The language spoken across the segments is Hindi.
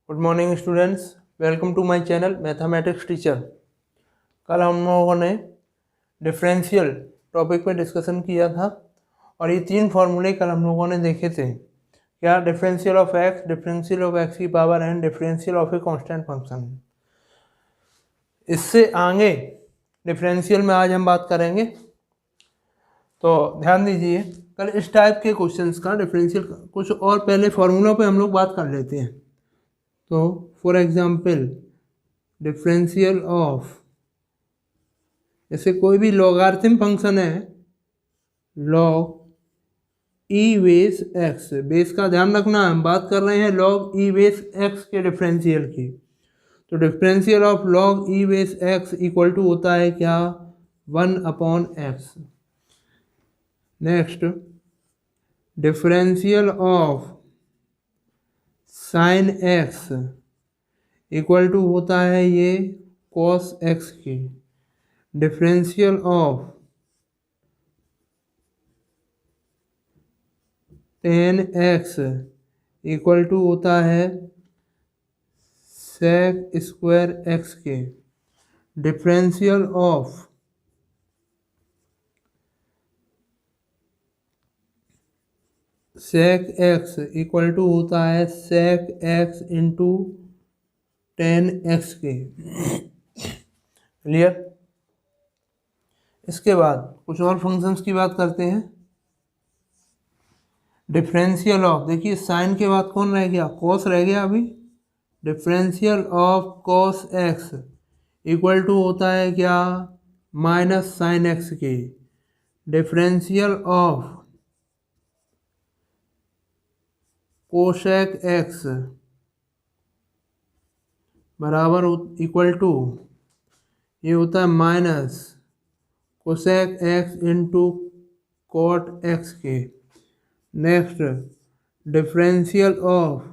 Good morning students, welcome to my channel mathematics teacher. कल हम लोगों ने डिफरेंशियल टॉपिक पे डिस्कशन किया था और ये तीन फार्मूले कल हम लोगों ने देखे थे। क्या? Differential of X, differential of X की power and differential of A constant function. इससे आगे डिफरेंशियल में आज हम बात करेंगे, तो ध्यान दीजिए। कल इस टाइप के क्वेश्चंस का डिफरेंशियल कुछ और पहले फार्मूलों पे हम लोग बात कर लेते हैं। तो फॉर एग्जाम्पल डिफरेंशियल ऑफ, जैसे कोई भी लॉगरिथम फंक्शन है, लॉग ई बेस एक्स, बेस का ध्यान रखना, हम बात कर रहे हैं लॉग ई बेस एक्स के डिफरेंशियल की। तो differential of log E base x equal to होता है क्या? 1/x। Next, differential of sine x equal to होता है ये कॉस एक्स की। Differential of tan x equal to होता है सेक स्क्वायर एक्स के। Differential of sec x equal to होता है sec x into tan x के। क्लियर? इसके बाद कुछ और फंक्शंस की बात करते हैं। डिफरेंशियल ऑफ, देखिए साइन के बाद कौन रह गया? कॉस रह गया अभी। Differential of cos X equal to होता है क्या? माइनस साइन एक्स के। डिफरेंशियल ऑफ कोसेक एक्स बराबर इक्वल टू ये होता है minus cosec X into cot X के। Next, differential of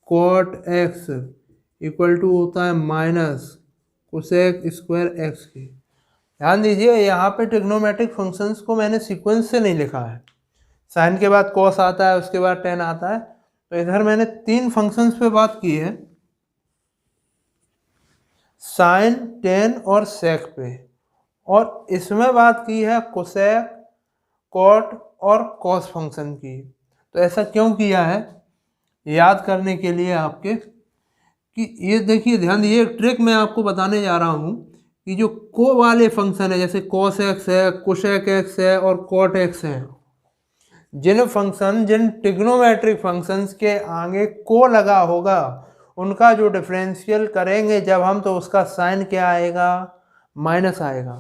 cot X equal to होता है माइनस कोसेक स्क्वायर एक्स के। ध्यान दीजिए, यहाँ पे ट्रिग्नोमेट्रिक फंक्शंस को मैंने सीक्वेंस से नहीं लिखा है। साइन के बाद कॉस आता है, उसके बाद टेन आता है। तो इधर मैंने तीन फंक्शंस पे बात की है, साइन, टेन और सेक पे, और इसमें बात की है कोसेक, कॉट और कॉस फंक्शन की। तो ऐसा क्यों किया है? याद करने के लिए आपके कि ये देखिए, ध्यान दीजिए, एक ट्रिक मैं आपको बताने जा रहा हूँ कि जो को वाले फंक्शन है, जैसे कॉस एक्स है, कोसेक एक्स है और कॉट एक्स है, जिन ट्रिग्नोमेट्रिक फंक्शंस के आगे को लगा होगा उनका जो डिफरेंशियल करेंगे जब हम, तो उसका साइन क्या आएगा? माइनस आएगा।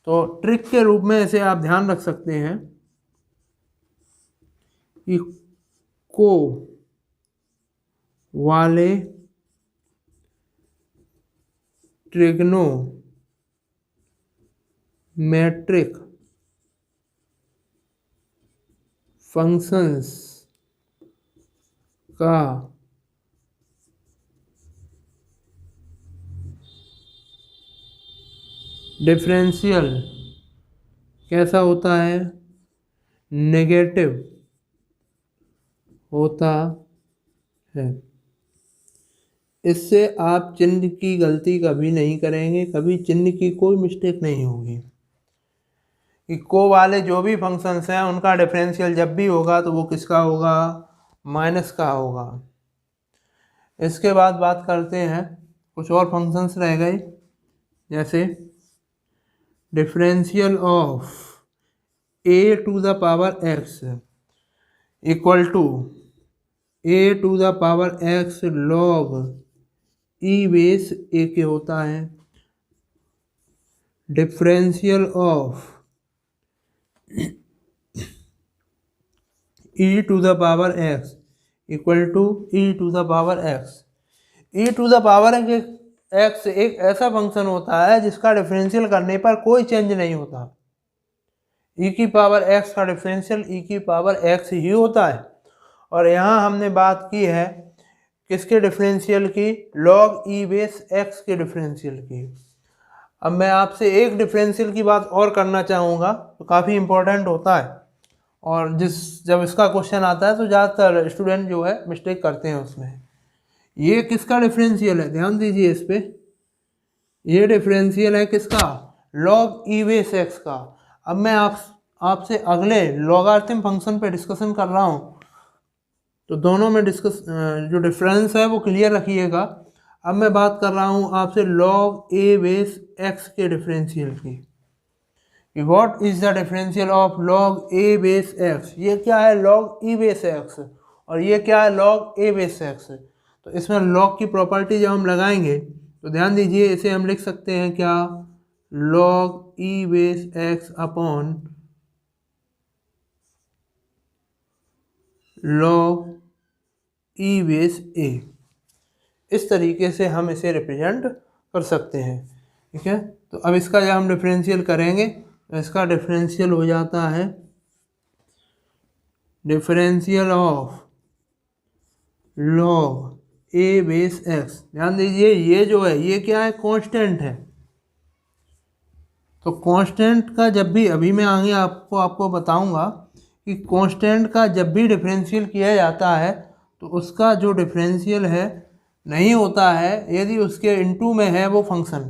तो ट्रिक के रूप में इसे आप ध्यान रख सकते हैं कि को वाले ट्रिग्नोमेट्रिक फंक्शंस का डिफरेंशियल कैसा होता है? नेगेटिव होता है। इससे आप चिन्ह की गलती कभी नहीं करेंगे, कभी चिन्ह की कोई मिस्टेक नहीं होगी कि को वाले जो भी फंक्शंस हैं उनका डिफरेंशियल जब भी होगा तो वो किसका होगा? माइनस का होगा। इसके बाद बात करते हैं, कुछ और फंक्शंस रह गए, जैसे differential of A to the power X equal to A to the power X log E base A के होता है। Differential of E to the power X equal to E to the power X. E to the power X एक ऐसा फंक्शन होता है जिसका डिफरेंशियल करने पर कोई चेंज नहीं होता। ई की पावर एक्स का डिफरेंशियल ई की पावर एक्स ही होता है। और यहाँ हमने बात की है किसके डिफरेंशियल की? लॉग ई बेस एक्स के डिफरेंशियल की। अब मैं आपसे एक डिफरेंशियल की बात और करना चाहूँगा, तो काफ़ी इम्पोर्टेंट होता है, और जब इसका क्वेश्चन आता है तो ज़्यादातर स्टूडेंट जो है मिस्टेक करते हैं उसमें, ये किसका डिफरेंशियल है, ध्यान दीजिए इस पे, ये डिफरेंशियल है किसका, लॉग ई बेस एक्स का। अब मैं आपसे अगले लॉगरिथम फंक्शन पे डिस्कशन कर रहा हूँ, तो दोनों में जो डिफरेंस है वो क्लियर रखिएगा। अब मैं बात कर रहा हूँ आपसे लॉग ए बेस एक्स के डिफरेंशियल की। What is the differential of log a base x. ये क्या है, लॉग ई बेस एक्स, और ये क्या है, लॉग ए बेस एक्स। तो इसमें लॉग की प्रॉपर्टी जब हम लगाएंगे तो ध्यान दीजिए, इसे हम लिख सकते हैं क्या, log E base X upon log E base A. इस तरीके से हम इसे रिप्रेजेंट कर सकते हैं, ठीक है। तो अब इसका जब हम डिफरेंशियल करेंगे तो इसका डिफरेंशियल हो जाता है differential of log a base x. ध्यान दीजिए ये जो है ये क्या है, कांस्टेंट है। तो कांस्टेंट का जब भी, अभी मैं आगे आपको बताऊंगा कि कांस्टेंट का जब भी डिफरेंशियल किया जाता है तो उसका जो डिफरेंशियल है नहीं होता है यदि उसके इनटू में है वो फंक्शन।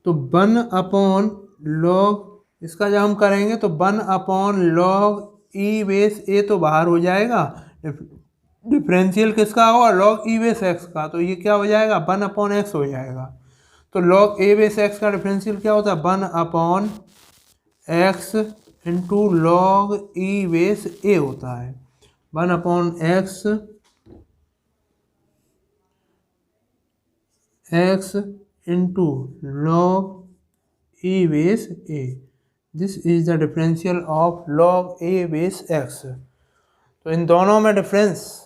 तो 1 अपॉन लॉग, इसका जब हम करेंगे तो 1 अपॉन लॉग ई बेस ए तो बाहर हो जाएगा, डिफरेंशियल किसका होगा, लॉग ई बेस एक्स का। तो ये क्या हो जाएगा, 1 अपॉन एक्स हो जाएगा। तो लॉग ए बेस एक्स का डिफरेंशियल क्या होता है, 1 upon x into log E base a होता है। 1 upon x into log E base a. This is the differential of log a base x. तो इन दोनों में डिफरेंस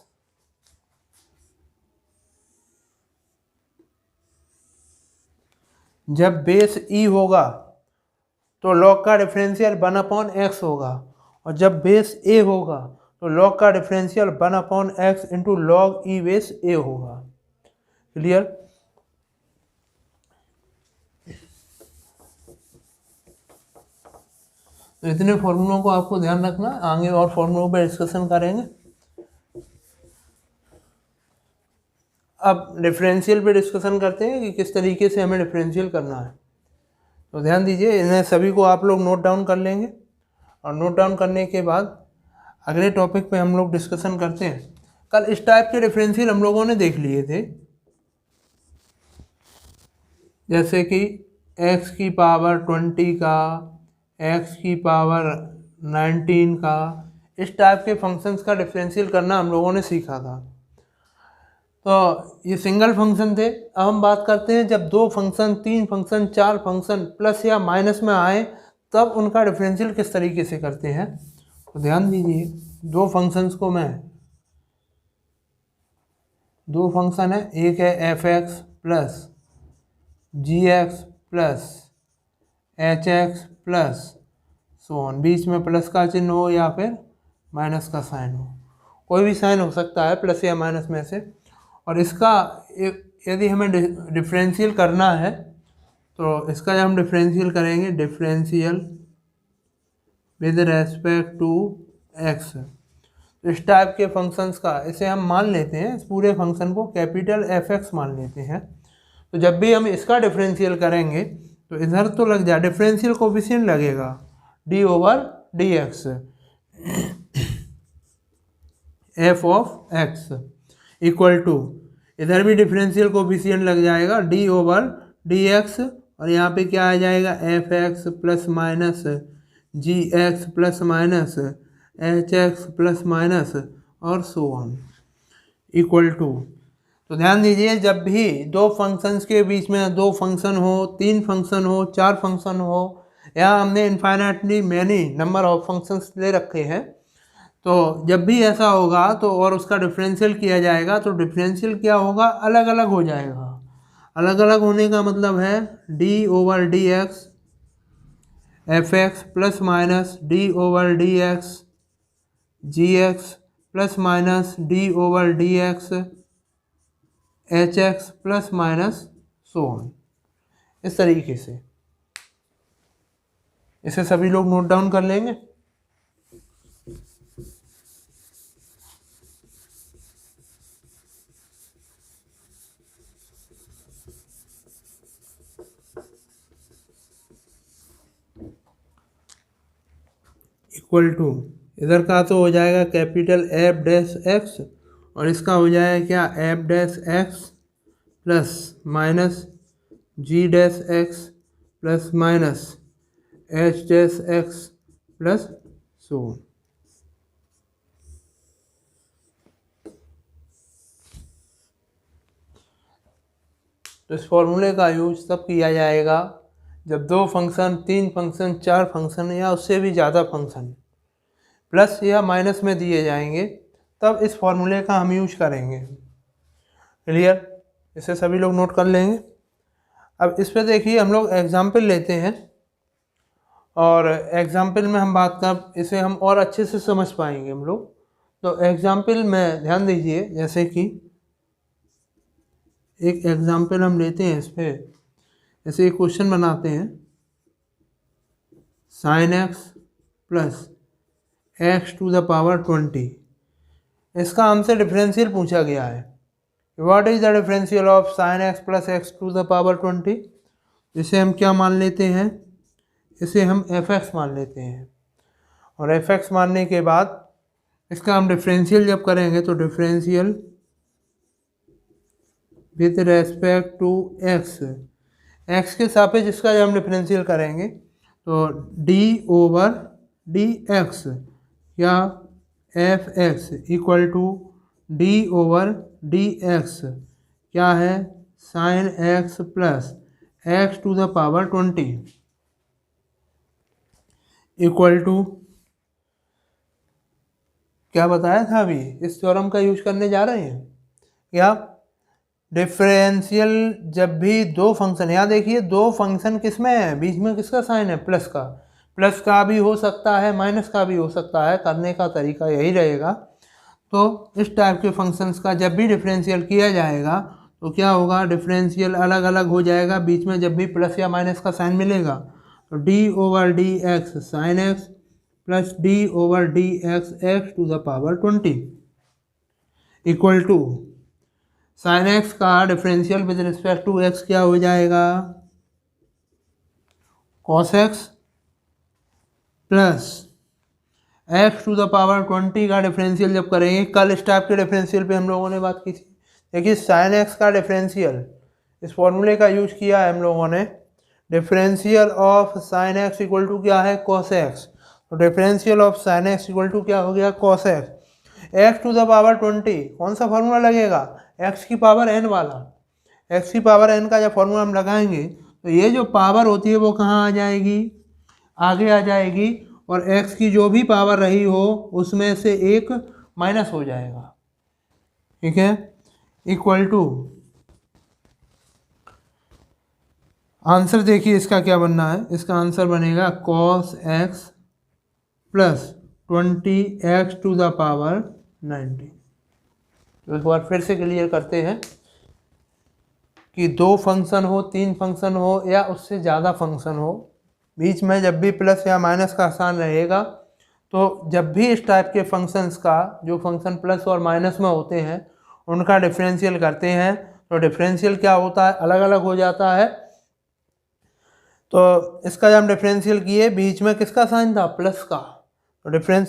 जब बेस ई होगा तो लॉग का डिफरेंशियल 1 अपॉन एक्स होगा, और जब बेस ए होगा तो लॉग का differential 1 upon x into log E base a होगा। क्लियर। तो इतने फॉर्मूलों को आपको ध्यान रखना, आगे और फॉर्मूलों पर डिस्कशन करेंगे। अब डिफरेंशियल पे डिस्कशन करते हैं कि किस तरीके से हमें डिफरेंशियल करना है। तो ध्यान दीजिए, इन्हें सभी को आप लोग नोट डाउन कर लेंगे, और नोट डाउन करने के बाद अगले टॉपिक पे हम लोग डिस्कशन करते हैं। कल इस टाइप के डिफरेंशियल हम लोगों ने देख लिए थे, जैसे कि x की पावर 20 का, x की पावर 19 का, इस टाइप के फंक्शंस का डिफरेंशियल करना हम लोगों ने सीखा था। तो ये सिंगल फंक्शन थे। अब हम बात करते हैं जब 2 फंक्शन, 3 फंक्शन, 4 फंक्शन प्लस या माइनस में आए तब उनका डिफरेंशियल किस तरीके से करते हैं। तो ध्यान दीजिए, 2 फंक्शंस को मैं, 2 फंक्शन है, एक है f x plus g x plus h x plus so on, बीच में प्लस का चिन्ह हो या फिर माइनस का साइन हो, कोई भी साइन हो सकता है प्लस या माइनस में से। और इसका यदि हमें डिफरेंशियल करना है तो इसका जब हम डिफरेंशियल करेंगे, differential with respect to x, इस टाइप के फंक्शंस का, इसे हम मान लेते हैं, इस पूरे फंक्शन को कैपिटल एफ एक्स मान लेते हैं। तो जब भी हम इसका डिफरेंशियल करेंगे तो इधर तो लग जाए, डिफरेंशियल कोफिशिएंट लगेगा d over d x, f of x equal to, इधर भी डिफरेंशियल कोफिशिएंट लग जाएगा डी ओवर डी एक्स, और यहाँ पे क्या आ जाएगा, f x plus minus g x plus minus h x plus minus और सो ऑन इक्वल टू। तो ध्यान दीजिए, जब भी 2 फंक्शंस के बीच में 2 फंक्शन हो, 3 फंक्शन हो, 4 फंक्शन हो, या हमने infinitely many number of functions ले रखे हैं, तो जब भी ऐसा होगा तो और उसका डिफरेंशियल किया जाएगा तो डिफरेंशियल क्या होगा, अलग अलग हो जाएगा। अलग अलग होने का मतलब है d over d x f x plus minus d over d x g x plus minus d over d x h x plus minus so on, इस तरीके से। इसे सभी लोग नोट डाउन कर लेंगे। इक्वल टू, इधर का तो हो जाएगा कैपिटल एफ डैश एक्स और इसका हो जाएगा क्या f dash x plus minus g dash x plus minus h dash x plus so. तो इस फॉर्मूले का यूज तब किया जाएगा जब दो फंक्शन, तीन फंक्शन, चार फंक्शन या उससे भी ज़्यादा फंक्शन प्लस या माइनस में दिए जाएंगे, तब इस फॉर्मूले का हम यूज करेंगे। क्लियर? इसे सभी लोग नोट कर लेंगे। अब इस पे देखिए हम लोग एग्जाम्पल लेते हैं और एग्जाम्पल में हम बात कर, इसे हम और अच्छे से समझ पाएंगे हम लोग। तो एग्जाम्पल में ध्यान दीजिए, जैसे कि एक एग्जाम्पल हम लेते हैं, इस पे ऐसे एक क्वेश्चन बनाते हैं, sin x plus x to the power 20। इसका हमसे डिफरेंशियल पूछा गया है, what is the differential of sin x plus x to the power 20। इसे हम क्या मान लेते हैं, इसे हम fx मान लेते हैं और fx मानने के बाद इसका हम डिफरेंशियल जब करेंगे तो differential with respect to x के सापेक्ष इसका जब हम डिफरेंशियल करेंगे तो d ओवर dx या fx equal to d over dx क्या है sin x plus x to the power 20 equal to, क्या बताया था अभी, इस थ्योरम का यूज करने जा रहे हैं क्या, डिफरेंशियल जब भी दो फंक्शन, यहाँ देखिए दो फंक्शन किस में है, बीच में किसका साइन है, प्लस का भी हो सकता है माइनस का भी हो सकता है, करने का तरीका यही रहेगा। तो इस टाइप के फंक्शंस का जब भी डिफरेंशियल किया जाएगा तो क्या होगा, डिफरेंशियल अलग अलग हो जाएगा, बीच में जब भी प्लस या माइनस का साइन मिलेगा तो d over d x sine x plus d over d x x to the power 20 equal to sine x का differential with respect to x क्या हो जाएगा, cos x plus x to the power 20 का डिफरेंशियल जब करेंगे, कल इस टाइप के डिफरेंशियल पे हम लोगों ने बात की थी। देखिए साइन एक्स का डिफरेंशियल, इस फॉर्मूले का यूज किया है हम लोगों ने, differential of sine x equal to क्या है, कॉस एक्स। तो differential of sine x equal to क्या हो गया, cos x. X to the power 20 कौन सा फॉर्मूला लगेगा, एक्स की पावर एन वाला। एक्स की पावर एन का जब फॉर्मूला हम लगाएंगे तो ये जो पावर होती है वो कहाँ आ जाएगी, आगे आ जाएगी, और x की जो भी पावर रही हो उसमें से एक माइनस हो जाएगा। ठीक है, इक्वल टू, आंसर देखिए इसका क्या बनना है, इसका आंसर बनेगा cos x plus 20x to the power 90। तो एक बार फिर से क्लियर करते हैं कि दो फंक्शन हो, तीन फंक्शन हो या उससे ज़्यादा फंक्शन हो, बीच में जब भी प्लस या माइनस का साइन रहेगा तो जब भी इस टाइप के फंक्शंस का, जो फंक्शन प्लस और माइनस में होते हैं उनका डिफरेंशियल करते हैं तो डिफरेंशियल क्या होता है, अलग अलग हो जाता है। तो इसका जब हम डिफरेंशियल किए बीच में किसका साइन था, प्लस का, तो डिफरेंस